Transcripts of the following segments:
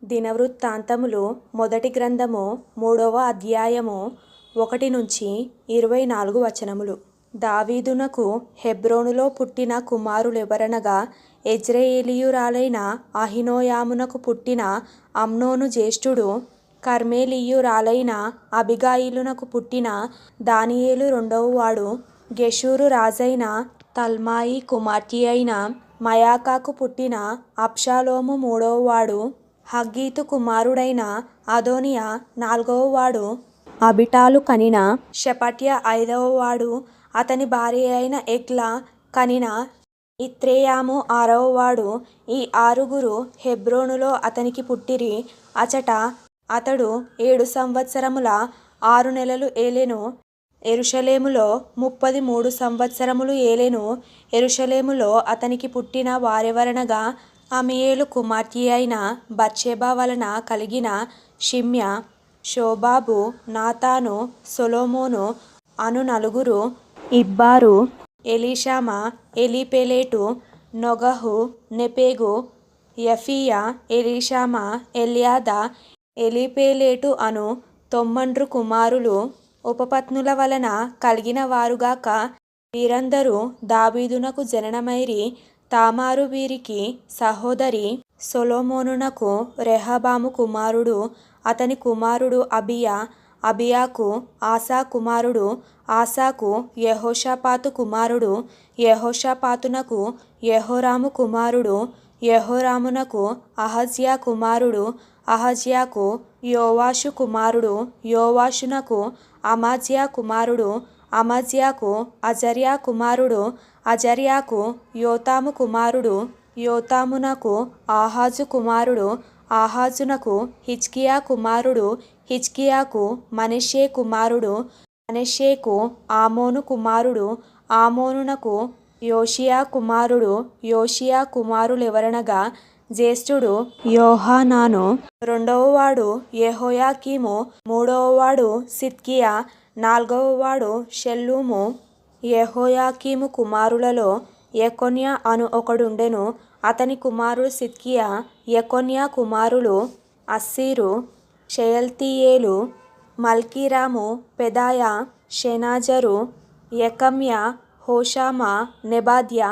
దినవృత్తాంతములు మొదటి గ్రంథము 3వ అధ్యాయము 1-24 వచనములు. దావీదునకు హెబ్రోనులో పుట్టిన కుమారులెవరనగా యెజ్రెయేలీయురాలైన అహీనోయమునకు పుట్టిన అమ్నోను జ్యేష్ఠుడు, కర్మెలీయురాలైన అబిగాయిలునకు పుట్టిన దానియేలు రెండవవాడు, గెషూరు రాజైన తల్మాయి కుమార్తె అయిన మయాకాకు పుట్టిన అబ్షాలోము మూడవవాడు, హగ్గీతు కుమారుడైన అదోనియా నాల్గవవాడు, అబిటాలు కనిన షెఫట్య ఐదవవాడు, అతని భార్య అయిన ఎగ్లా కనిన ఇత్రెయాము ఆరవవాడు. ఈ ఆరుగురు హెబ్రోనులో అతనికి పుట్టిరి. అచట అతడు 7 సంవత్సరముల 6 నెలలు ఏలెను. యెరూషలేములో 33 సంవత్సరములు ఏలెను. యెరూషలేములో అతనికి పుట్టిన వారెవరనగా అమీయేలు కుమార్తె అయిన బత్షెబ వలన కలిగిన షిమ్యా, షోబాబు, నాతాను, సొలొమోను అను నలుగురు, ఇబ్బారు, ఎలీషామా, ఎలీపేలెటు, నోగహు, నెపెగు, యఫీయా, ఎలీషామా, ఎల్యాదా, ఎలీపేలెటు అను 9 కుమారులు ఉపపత్నుల వలన కలిగిన వారుగాక. వీరందరూ దావీదునకు జననమైరి. తామారు వీరికి సహోదరి. సొలొమోనునకు రెహబాము కుమారుడు, అతని కుమారుడు అబియా. అబియాకు ఆసా కుమారుడు, ఆసాకు యెహోషాపాతు కుమారుడు, యెహోషాపాతునకు యెహోరాము కుమారుడు, యెహోరామునకు అహజ్యా కుమారుడు, అహజ్యాకు యోవాషు కుమారుడు, యోవాషునకు అమజ్యా కుమారుడు, అమజ్యాకు అజర్యా కుమారుడు, అజర్యాకు యోతాము కుమారుడు, యోతామునకు ఆహాజు కుమారుడు, ఆహాజునకు హిజ్కియా కుమారుడు, హిజ్కియాకు మనష్షే కుమారుడు, మనష్షేకు ఆమోను కుమారుడు, ఆమోనునకు యోషియా కుమారుడు. యోషియా కుమారులెవరనగా జ్యేష్ఠుడు యోహానాను, రెండవవాడు యెహోయాకీము, మూడవవాడు సిద్కియా, నాల్గవవాడు షల్లూము. యెహోయాకీము కుమారులలో యెకొన్యా అను ఒకడుండెను. అతని కుమారుడు సిద్కియా. యెకొన్యా కుమారులు అస్సీరు, షయల్తీయేలు, మల్కీరాము, పెదాయా, షెనాజరు, యెకమ్యా, హోషామా, నెబద్యా.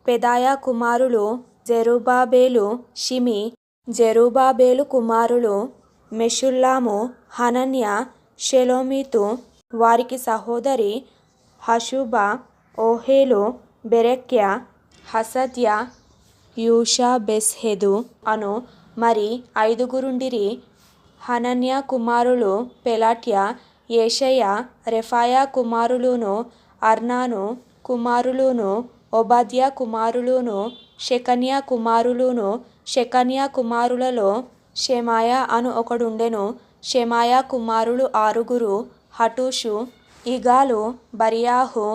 పెదాయా కుమారులు జెరుబ్బాబెలు, షిమి. జెరుబ్బాబెలు కుమారులు మెషుల్లాము, హనన్యా, షెలోమీతు. వారికి సహోదరి హషుబా, ఓహేలు, బెరెక్యా, హసద్యా, యూషాబెస్హెదు అను మరి 5గురుండిరి. హనన్యా కుమారులు పెలాట్యా, యెషయా, రెఫాయా కుమారులును, అర్నాను కుమారులును, ఓబద్యా కుమారులును, షెకన్యా కుమారులును. షెకన్యా కుమారులలో షెమాయా అను ఒకడుండెను. షెమాయా కుమారులు 6గురు, హటుషు, ఇగాలు, బర్యాహు,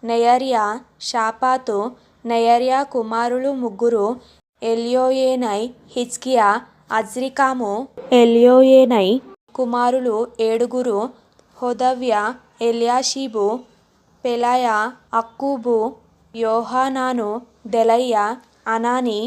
నెయర్యా, షాపాతు. నెయర్యా కుమారులు 3, ఎల్యోయేనై, హిజ్కియా, అజ్రికాము. ఎల్యోయేనై కుమారులు 7గురు, హోదవ్యా, ఎల్యాషీబు, పెలాయా, అక్కూబు, యోహానాను, దెలయ్యా, అనాని.